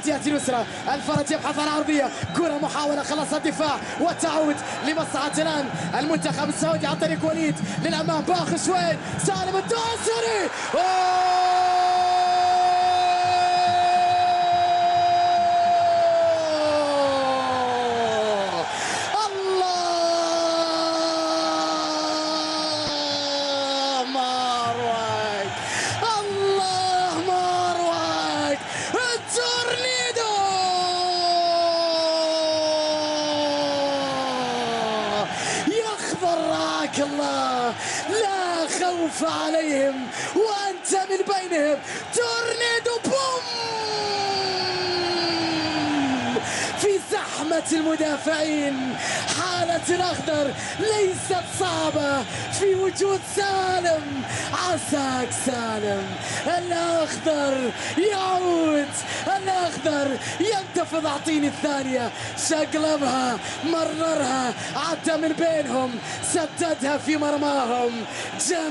من جهة اليسرى. الفرج يبحث عن عرضية، كرة محاولة خلص الدفاع وتعود لمصلحة الآن المنتخب السعودي عن طريق وليد للأمام. باخر شوي سالم الدوسري. الله لا خوف عليهم وأنت من بينهم. تورنيدو بوم في زحمة المدافعين. حالة الأخضر ليست صعبة في وجود سالم. عساك سالم. الأخضر يعود، الأخضر ينتفض. أعطيني الثانية. شقلبها، مررها، عدى من بينهم، سددها في مرماهم.